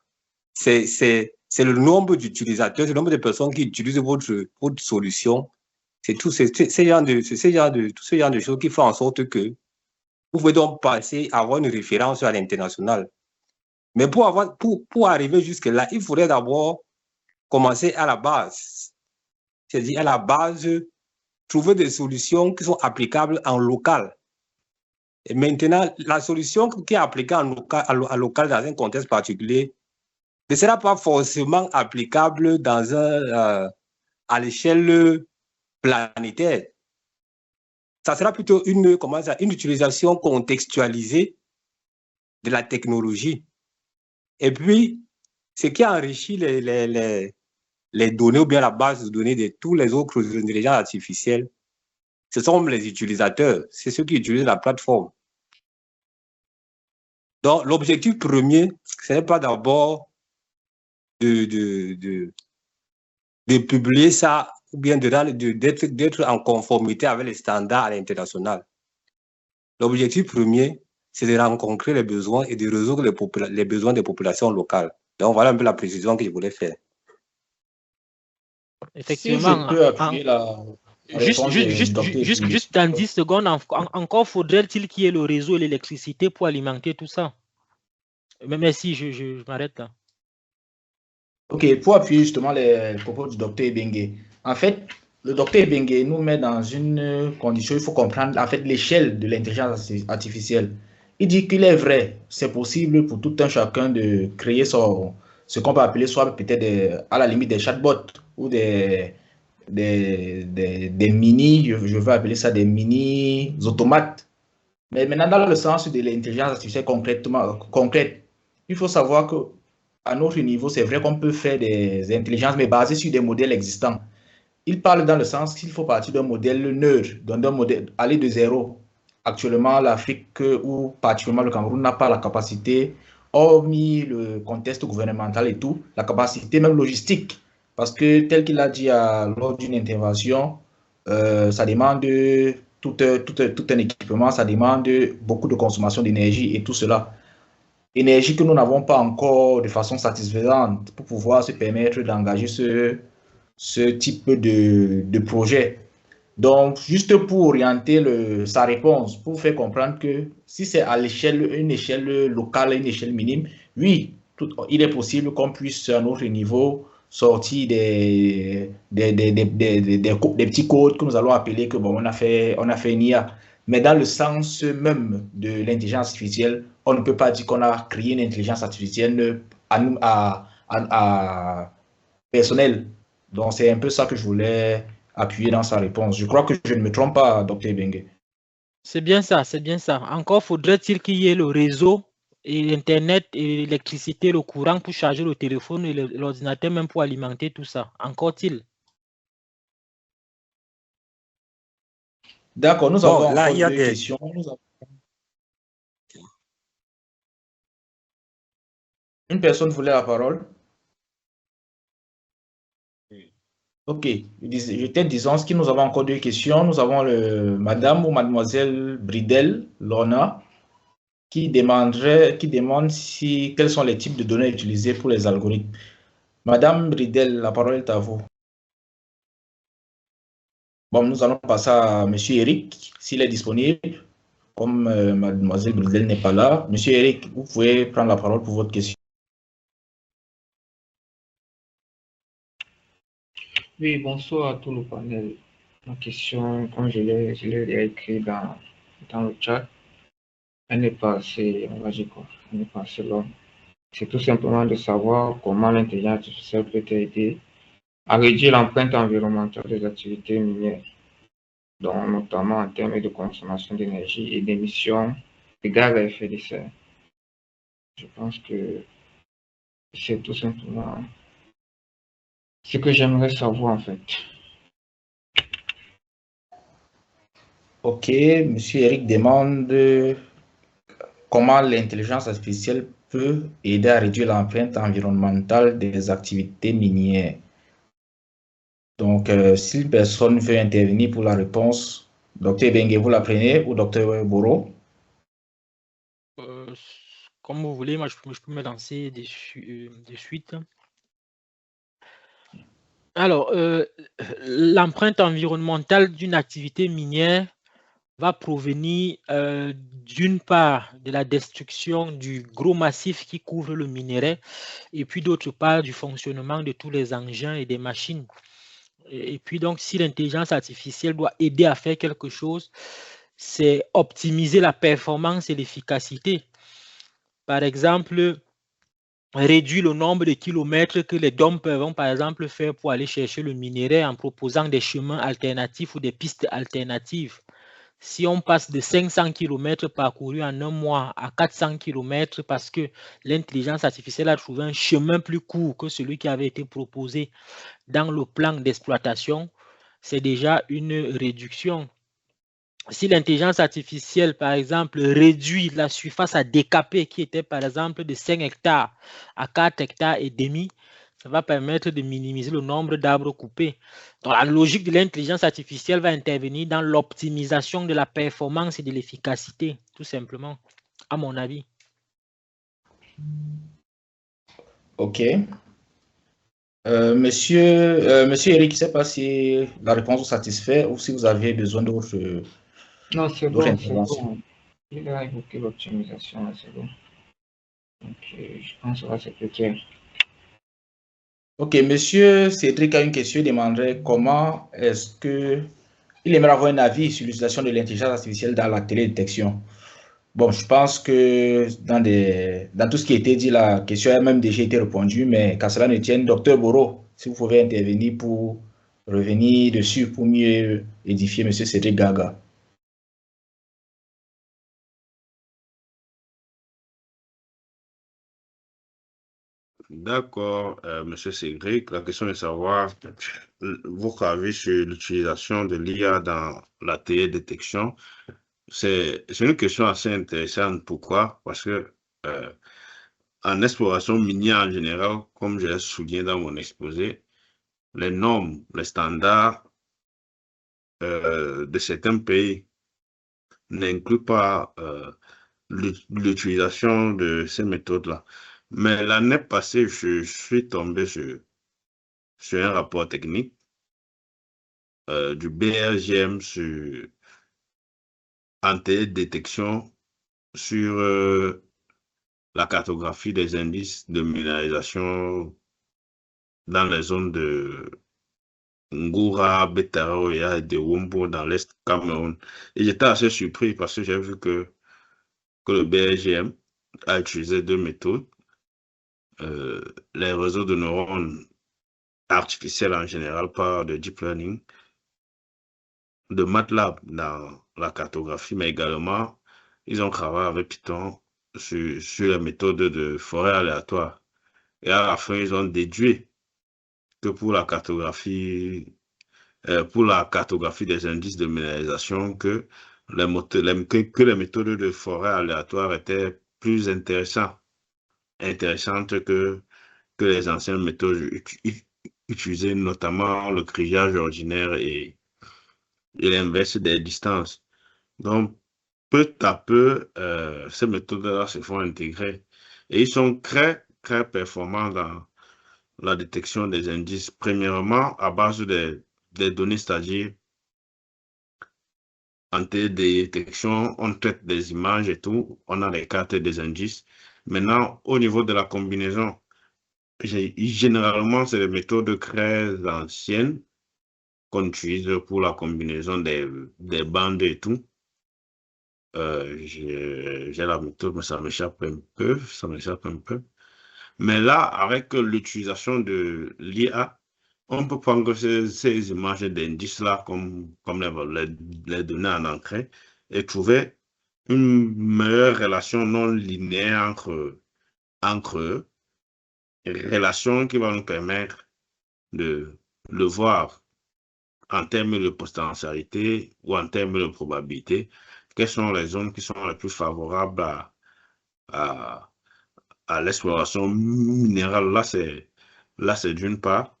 c'est le nombre d'utilisateurs, c'est le nombre de personnes qui utilisent votre solution. C'est tout ce genre de choses qui font en sorte que vous pouvez donc avoir une référence à l'international. Mais pour arriver jusque-là, il faudrait d'abord commencer à la base. C'est-à-dire à la base, trouver des solutions qui sont applicables en local. Et maintenant, la solution qui est appliquée en local dans un contexte particulier ne sera pas forcément applicable à l'échelle planétaire. Ça sera plutôt une utilisation contextualisée de la technologie. Et puis, ce qui enrichit les données ou bien la base de données de tous les autres intelligences artificielles, ce sont les utilisateurs, c'est ceux qui utilisent la plateforme. Donc, l'objectif premier, ce n'est pas d'abord de publier ça ou bien d'être en conformité avec les standards à l'international. L'objectif premier, c'est de rencontrer les besoins et de résoudre les besoins des populations locales. Donc, voilà un peu la précision que je voulais faire. Effectivement. Si je peux appuyer Juste dans 10 secondes, encore faudrait-il qu'il y ait le réseau et l'électricité pour alimenter tout ça. Mais merci, je m'arrête là. Ok, pour appuyer justement les propos du docteur Ebengue. En fait, le docteur Ebengue nous met dans une condition, il faut comprendre en fait l'échelle de l'intelligence artificielle. Il dit qu'il est vrai, c'est possible pour tout un chacun de créer ce qu'on peut appeler soit peut-être à la limite des chatbots ou des mini, je veux appeler ça des mini automates. Mais maintenant, dans le sens de l'intelligence artificielle concrète, il faut savoir que à notre niveau, c'est vrai qu'on peut faire des intelligences, mais basées sur des modèles existants. Il parle dans le sens qu'il faut partir d'un modèle neutre, d'un modèle aller de zéro. Actuellement, l'Afrique ou particulièrement le Cameroun n'a pas la capacité, hormis le contexte gouvernemental et tout, la capacité même logistique. Parce que tel qu'il a dit lors d'une intervention, ça demande tout un équipement, ça demande beaucoup de consommation d'énergie et tout cela. Énergie que nous n'avons pas encore de façon satisfaisante pour pouvoir se permettre d'engager ce type de projet. Donc, juste pour orienter sa réponse, pour faire comprendre que si c'est à une échelle locale, une échelle minime, oui, il est possible qu'on puisse à notre niveau sortir des petits codes que nous allons appeler que bon, on a fait une IA. Mais dans le sens même de l'intelligence artificielle, on ne peut pas dire qu'on a créé une intelligence artificielle personnelle. Donc, c'est un peu ça que je voulais appuyer dans sa réponse. Je crois que je ne me trompe pas, Dr. Ebengue. C'est bien ça, c'est bien ça. Encore faudrait-il qu'il y ait le réseau et l'Internet, et l'électricité, le courant pour charger le téléphone et l'ordinateur, même pour alimenter tout ça. Encore-t-il? D'accord, nous Bon, avons là, encore il y a deux des... questions. Une personne voulait la parole. Ok, j'étais disant que nous avons encore deux questions. Nous avons Madame ou Mademoiselle Bridel Lorna qui demande quels sont les types de données utilisés pour les algorithmes. Madame Bridel, la parole est à vous. Bon, nous allons passer à Monsieur Eric, s'il est disponible. Comme Mademoiselle Bridel n'est pas là, Monsieur Eric, vous pouvez prendre la parole pour votre question. Oui, bonsoir à tout le panel. Ma question, comme je l'ai écrit dans le chat, elle n'est pas assez, on va dire quoi, elle n'est pas assez longue. C'est tout simplement de savoir comment l'intelligence artificielle peut aider à réduire l'empreinte environnementale des activités minières, donc notamment en termes de consommation d'énergie et d'émissions de gaz à effet de serre. Je pense que c'est tout simplement ce que j'aimerais savoir en fait. Ok, Monsieur Eric demande comment l'intelligence artificielle peut aider à réduire l'empreinte environnementale des activités minières. Donc, si une personne veut intervenir pour la réponse, Dr. Bengue, vous la prenez ou Dr. Boro? Comme vous voulez, moi je peux me lancer de suite. Alors, l'empreinte environnementale d'une activité minière va provenir d'une part de la destruction du gros massif qui couvre le minerai et puis d'autre part du fonctionnement de tous les engins et des machines. Et puis donc, si l'intelligence artificielle doit aider à faire quelque chose, c'est optimiser la performance et l'efficacité. Par exemple, réduire le nombre de kilomètres que les dumpers vont par exemple faire pour aller chercher le minerai en proposant des chemins alternatifs ou des pistes alternatives. Si on passe de 500 km parcourus en un mois à 400 km parce que l'intelligence artificielle a trouvé un chemin plus court que celui qui avait été proposé dans le plan d'exploitation, c'est déjà une réduction. Si l'intelligence artificielle, par exemple, réduit la surface à décaper qui était, par exemple, de 5 hectares à 4 hectares et demi, ça va permettre de minimiser le nombre d'arbres coupés. Donc, la logique de l'intelligence artificielle va intervenir dans l'optimisation de la performance et de l'efficacité, tout simplement, à mon avis. Ok. Monsieur Eric, je ne sais pas si la réponse vous satisfait ou si vous avez besoin d'autres Non, c'est interventions. bon. Il a évoqué l'optimisation, c'est bon. Donc, je pense que c'est plus clair. Ok, Monsieur Cédric a une question. Il demanderait comment est-ce que il aimerait avoir un avis sur l'utilisation de l'intelligence artificielle dans la télédétection. Bon, je pense que dans tout ce qui a été dit, la question a même déjà été répondue, mais qu'à cela ne tienne, Docteur Boro, si vous pouvez intervenir pour revenir dessus pour mieux édifier Monsieur Cédric Gaga. D'accord, Monsieur Cédric. La question est de savoir votre avis sur l'utilisation de l'IA dans la télédétection. C'est une question assez intéressante. Pourquoi? Parce que en exploration minière en général, comme je l'ai souligné dans mon exposé, les normes, les standards de certains pays n'incluent pas l'utilisation de ces méthodes-là. Mais l'année passée, je suis tombé sur un rapport technique du BRGM en télédétection sur la cartographie des indices de minéralisation dans les zones de Ngoura, Betaroya et de Wombo dans l'Est Cameroun. Et j'étais assez surpris parce que j'ai vu que le BRGM a utilisé deux méthodes. Les réseaux de neurones artificiels en général par de deep learning, de MATLAB dans la cartographie, mais également, ils ont travaillé avec Python sur les méthodes de forêt aléatoire. Et à la fin, ils ont déduit que pour la cartographie des indices de minéralisation, que les méthodes de forêt aléatoire étaient plus intéressantes que les anciennes méthodes utilisées, notamment le grillage ordinaire et l'inverse des distances. Donc, peu à peu, ces méthodes-là se font intégrer et ils sont très, très performants dans la détection des indices, premièrement à base des données, c'est-à-dire en télédétection, on traite des images et tout, on a les cartes des indices. Maintenant, au niveau de la combinaison, généralement, c'est des méthodes très anciennes qu'on utilise pour la combinaison des bandes et tout. J'ai la méthode, mais ça m'échappe un peu. Mais là, avec l'utilisation de l'IA, on peut prendre ces images d'indices-là comme les données en entrée et trouver une meilleure relation non linéaire entre eux, relation qui va nous permettre de le voir en termes de potentialité ou en termes de probabilité, quelles sont les zones qui sont les plus favorables à l'exploration minérale. Là, c'est d'une part.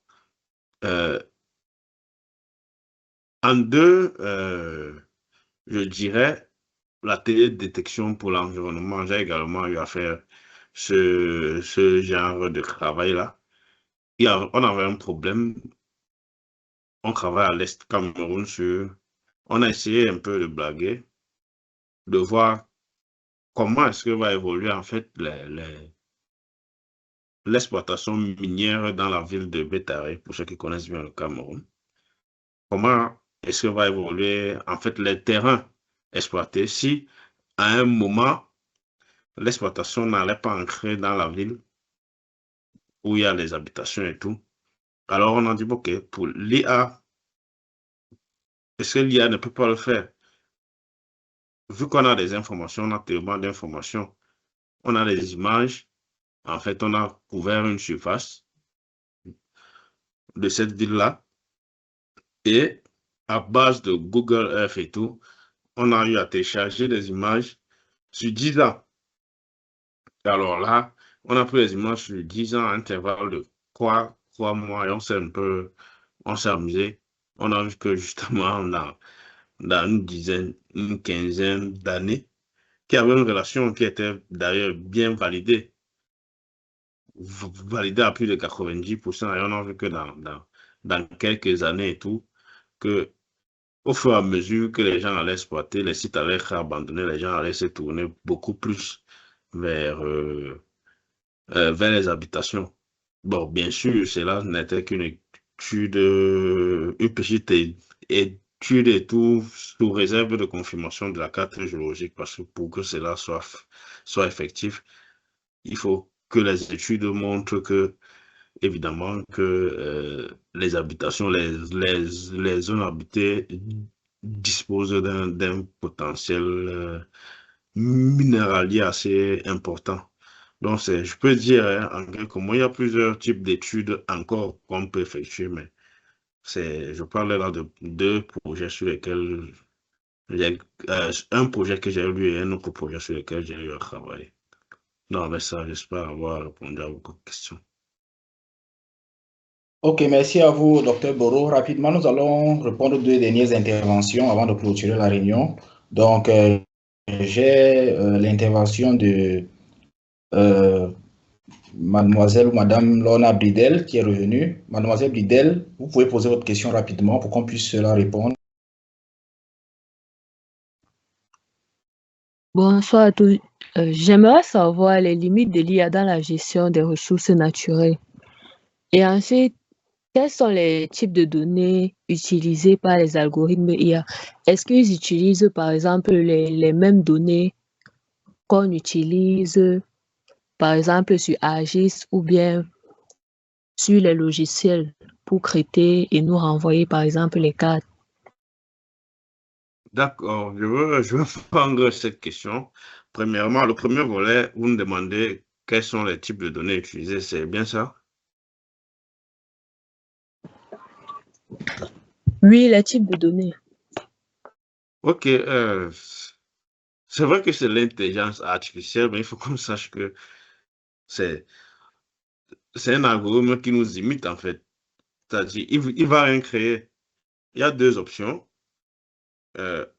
En deux, je dirais la télédétection pour l'environnement. J'ai également eu à faire ce genre de travail-là. On avait un problème. On travaille à l'Est Cameroun on a essayé un peu de blaguer, de voir comment est-ce que va évoluer en fait l'exploitation minière dans la ville de Bétaré, pour ceux qui connaissent bien le Cameroun. Comment est-ce que va évoluer en fait les terrains exploités si à un moment l'exploitation n'allait pas ancrer dans la ville où il y a les habitations et tout. Alors on a dit, ok, pour l'IA, est-ce que l'IA ne peut pas le faire? Vu qu'on a des informations, on a tellement d'informations, on a des images, en fait, on a couvert une surface de cette ville-là et à base de Google Earth et tout, on a eu à télécharger des images sur 10 ans. Alors là, on a pris les images sur 10 ans à intervalle de 3 mois et on s'est amusé. On a vu que justement, dans une quinzaine d'années, qu'il y avait une relation qui était d'ailleurs bien validée à plus de 90%. Et on a vu que dans quelques années et tout, que au fur et à mesure que les gens allaient exploiter, les sites allaient être abandonnés, les gens allaient se tourner beaucoup plus vers les habitations. Bon, bien sûr, cela n'était qu'une étude, une petite étude et tout, sous réserve de confirmation de la carte géologique, parce que pour que cela soit effectif, il faut que les études montrent que, évidemment, que les habitations, les zones habitées disposent d'un potentiel minéralier assez important. Donc, je peux dire, hein, en quelques mots, il y a plusieurs types d'études encore qu'on peut effectuer, mais je parle là de deux projets sur lesquels un projet que j'ai lu et un autre projet sur lequel j'ai eu à travailler. Non, mais ça, j'espère avoir répondu à vos questions. Ok, merci à vous, Dr Boro. Rapidement, nous allons répondre aux deux dernières interventions avant de clôturer la réunion. Donc, j'ai l'intervention de Mademoiselle ou Madame Lorna Bridel qui est revenue. Mademoiselle Bridel, vous pouvez poser votre question rapidement pour qu'on puisse la répondre. Bonsoir à tous. J'aimerais savoir les limites de l'IA dans la gestion des ressources naturelles. Et ensuite, quels sont les types de données utilisées par les algorithmes IA? Est-ce qu'ils utilisent, par exemple, les mêmes données qu'on utilise, par exemple, sur AGIS ou bien sur les logiciels pour traiter et nous renvoyer, par exemple, les cartes? D'accord, je veux prendre cette question premièrement, le premier volet, vous me demandez quels sont les types de données utilisés, c'est bien ça? Oui, les types de données. Ok, c'est vrai que c'est l'intelligence artificielle, mais il faut qu'on sache que c'est un algorithme qui nous imite en fait. C'est-à-dire, il va rien créer. Il y a deux options.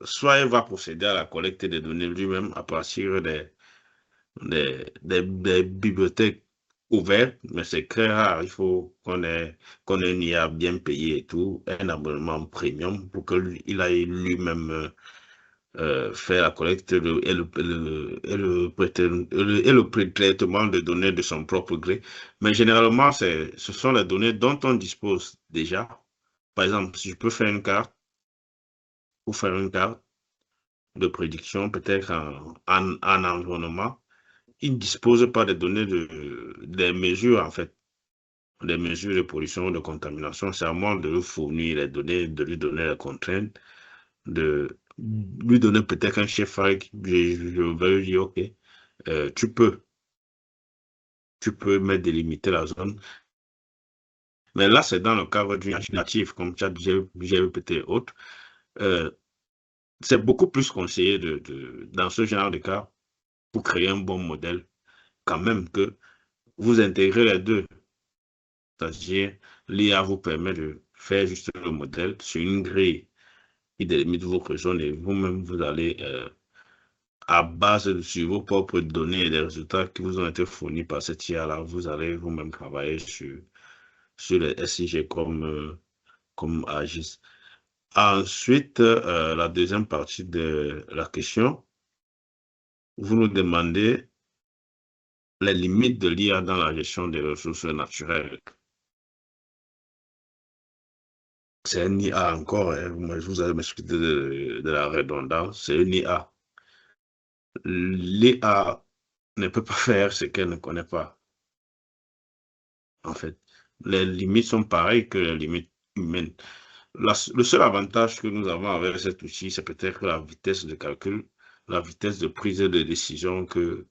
Soit il va procéder à la collecte des données lui-même à partir des bibliothèques ouvertes, mais c'est très rare. Il faut qu'on ait une IA bien payée et tout, un abonnement premium pour qu'il aille lui-même faire la collecte et le pré-traitement de données de son propre gré. Mais généralement, ce sont les données dont on dispose déjà. Par exemple, si je peux faire une carte, pour faire une carte de prédiction, peut-être en environnement, il ne dispose pas des données des mesures, en fait, des mesures de pollution, de contamination. C'est à moi de lui fournir les données, de lui donner les contraintes, de lui donner peut-être un chef avec, je vais lui dire, OK, tu peux me délimiter la zone. Mais là, c'est dans le cadre d'une native comme ChatGPT et autres. C'est beaucoup plus conseillé dans ce genre de cas pour créer un bon modèle, quand même que vous intégrez les deux. C'est-à-dire, l'IA vous permet de faire juste le modèle sur une grille qui délimite vos zones et vous-même, vous allez, à base sur vos propres données et des résultats qui vous ont été fournis par cette IA-là, vous allez vous-même travailler sur les SIG comme AGIS. Ensuite, la deuxième partie de la question, vous nous demandez les limites de l'IA dans la gestion des ressources naturelles. C'est un IA encore, hein. Moi, je vous avais m'expliqué de la redondance, c'est une IA. L'IA ne peut pas faire ce qu'elle ne connaît pas. En fait, les limites sont pareilles que les limites humaines. Le seul avantage que nous avons avec cet outil, c'est peut-être la vitesse de calcul, la vitesse de prise de décision que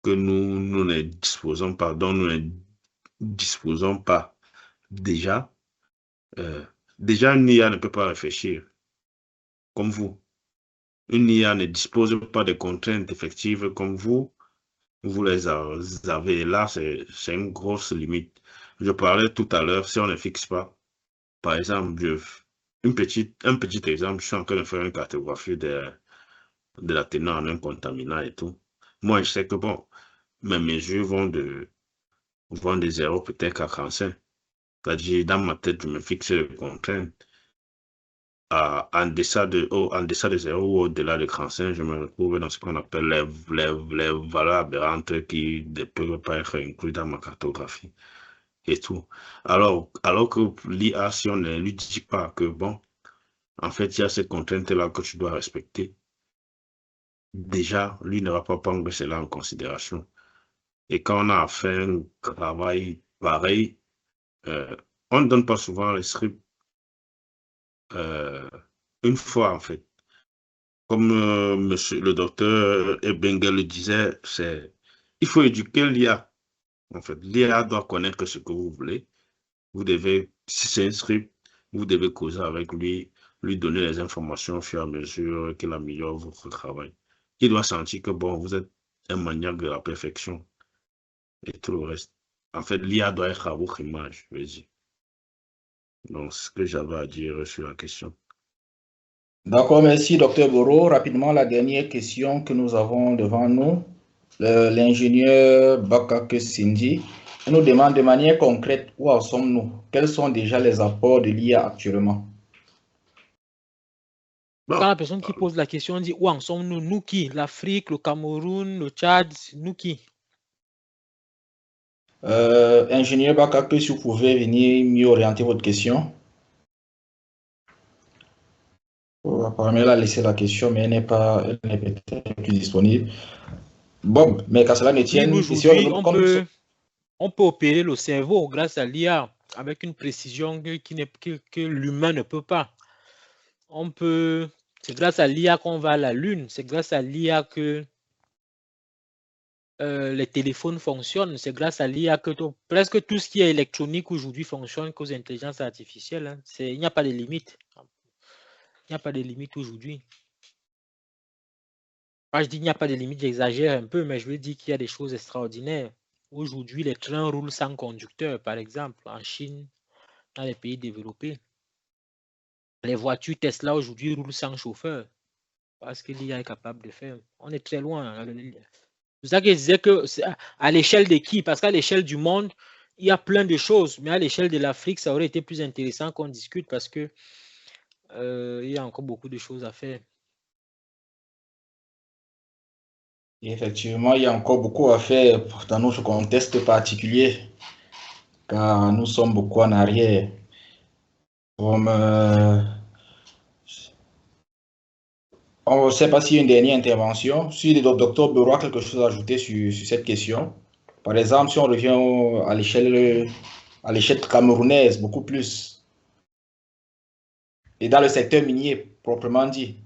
nous ne disposons pas, dont nous ne disposons pas déjà. Déjà, une IA ne peut pas réfléchir comme vous. Une IA ne dispose pas de contraintes effectives comme vous les avez. Là, c'est une grosse limite. Je parlais tout à l'heure, si on ne fixe pas, par exemple, un petit exemple, je suis en train de faire une cartographie de la teneur en un contaminant et tout. Moi, je sais que bon, mes mesures vont de 0 peut-être à 35. C'est-à-dire, dans ma tête, je me fixe les contraintes. En deçà de 0 ou au-delà de 35, je me retrouve dans ce qu'on appelle les valeurs aberrantes qui ne peuvent pas être incluses dans ma cartographie et tout. Alors que l'IA, si on ne lui dit pas que, bon, en fait, il y a cette contrainte-là que tu dois respecter, déjà, lui ne va pas prendre cela en considération. Et quand on a fait un travail pareil, on ne donne pas souvent les scripts une fois, en fait. Comme monsieur le docteur Ebenga le disait, il faut éduquer l'IA. En fait, l'IA doit connaître ce que vous voulez. Vous devez, si c'est un script, vous devez causer avec lui donner les informations au fur et à mesure qu'il améliore votre travail. Il doit sentir que, bon, vous êtes un maniaque de la perfection et tout le reste. En fait, l'IA doit être à votre image, je veux dire. Donc, c'est ce que j'avais à dire sur la question. D'accord, merci, docteur Boro. Rapidement, la dernière question que nous avons devant nous, l'ingénieur Bakake Sindi nous demande de manière concrète où en sommes-nous? Quels sont déjà les apports de l'IA actuellement? Quand la personne qui pose la question dit où en sommes-nous? Nous qui? L'Afrique, le Cameroun, le Tchad, nous qui? Ingénieur Bakake, si vous pouvez venir mieux orienter votre question. Apparemment, elle a laissé la question, mais elle n'est peut-être plus disponible. Bon, mais qu'à cela ne tienne, aujourd'hui, on peut opérer le cerveau grâce à l'IA avec une précision que l'humain ne peut pas. C'est grâce à l'IA qu'on va à la Lune, c'est grâce à l'IA que les téléphones fonctionnent. C'est grâce à l'IA que presque tout ce qui est électronique aujourd'hui fonctionne qu'aux intelligences artificielles. Hein. Il n'y a pas de limite. Il n'y a pas de limite aujourd'hui. Moi, je dis qu'il n'y a pas de limite, j'exagère un peu, mais je veux dire qu'il y a des choses extraordinaires. Aujourd'hui, les trains roulent sans conducteur, par exemple, en Chine, dans les pays développés. Les voitures Tesla aujourd'hui roulent sans chauffeur, parce que l'IA est capable de faire. On est très loin. C'est ça que je disais que à l'échelle de qui? Parce qu'à l'échelle du monde, il y a plein de choses, mais à l'échelle de l'Afrique, ça aurait été plus intéressant qu'on discute parce que il y a encore beaucoup de choses à faire. Et effectivement, il y a encore beaucoup à faire dans notre contexte particulier, car nous sommes beaucoup en arrière. Comme, on ne sait pas s'il y a une dernière intervention. Si le docteur Beroy a quelque chose à ajouter sur cette question. Par exemple, si on revient à l'échelle camerounaise, beaucoup plus. Et dans le secteur minier, proprement dit.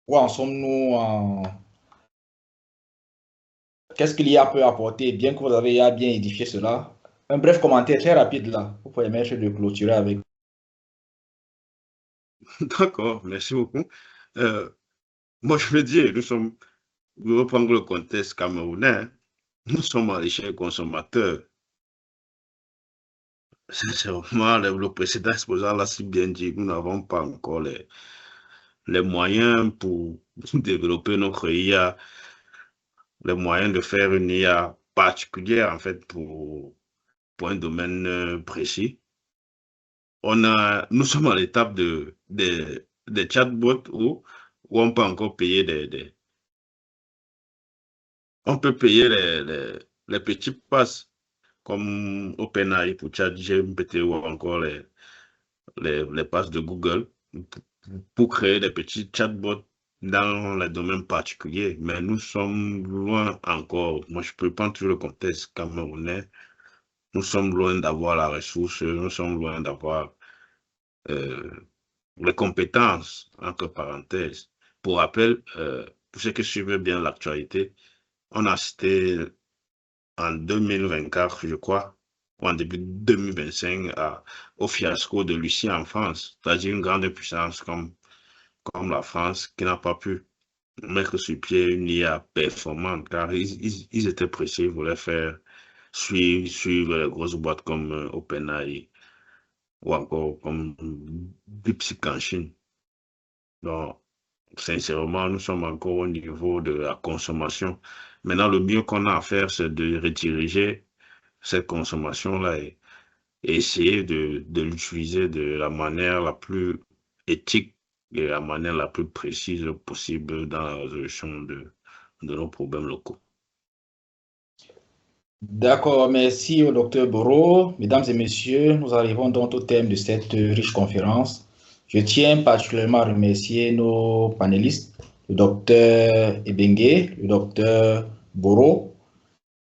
Où en sommes-nous Qu'est-ce qu'il y a peut apporter, bien que vous avez bien édifié cela? Un bref commentaire très rapide là, pour permettre de clôturer avec. D'accord, merci beaucoup. Moi, je veux dire, je vais prendre le contexte camerounais, nous sommes à l'échelle consommateur. Sincèrement, le précédent exposant l'a si bien dit, nous n'avons pas encore les moyens pour développer notre IA, les moyens de faire une IA particulière, en fait, pour un domaine précis. Nous sommes à l'étape des chatbots où on peut encore payer on peut payer les petits passes comme OpenAI pour ChatGPT ou encore les passes de Google pour créer des petits chatbots dans les domaines particuliers. Mais nous sommes loin encore. Moi, je peux prendre tout le contexte camerounais. Nous sommes loin d'avoir la ressource, nous sommes loin d'avoir les compétences, entre parenthèses. Pour rappel, pour ceux qui suivent bien l'actualité, on a assisté en 2024, je crois, ou en début 2025, au fiasco de Russie en France, c'est-à-dire une grande puissance comme la France qui n'a pas pu mettre sur pied une IA performante, car ils étaient pressés, ils voulaient faire suivre les grosses boîtes comme OpenAI ou encore comme DeepSeek en Chine. Donc, sincèrement, nous sommes encore au niveau de la consommation. Maintenant, le mieux qu'on a à faire, c'est de rediriger cette consommation-là et essayer de l'utiliser de la manière la plus éthique et la manière la plus précise possible dans la résolution de nos problèmes locaux. D'accord, merci au docteur Boro. Mesdames et messieurs, nous arrivons donc au thème de cette riche conférence. Je tiens particulièrement à remercier nos panélistes, le docteur Ebengue, le docteur Boro,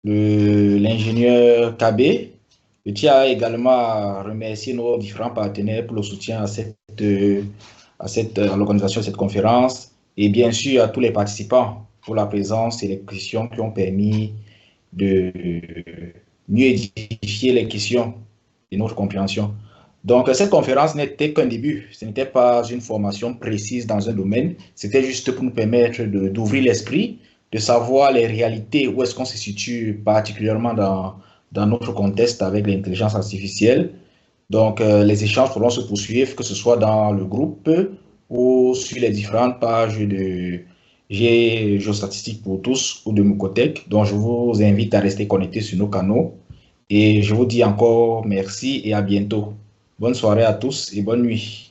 l'ingénieur Kabé. Je tiens également à remercier nos différents partenaires pour le soutien à l'organisation de cette conférence et bien sûr à tous les participants pour la présence et les questions qui ont permis de mieux édifier les questions et notre compréhension. Donc, cette conférence n'était qu'un début. Ce n'était pas une formation précise dans un domaine. C'était juste pour nous permettre d'ouvrir l'esprit, de savoir les réalités, où est-ce qu'on se situe particulièrement dans notre contexte avec l'intelligence artificielle. Donc, les échanges pourront se poursuivre, que ce soit dans le groupe ou sur les différentes pages de Géostatistiques pour tous ou de Mukotech. Donc, je vous invite à rester connectés sur nos canaux. Et je vous dis encore merci et à bientôt. Bonne soirée à tous et bonne nuit.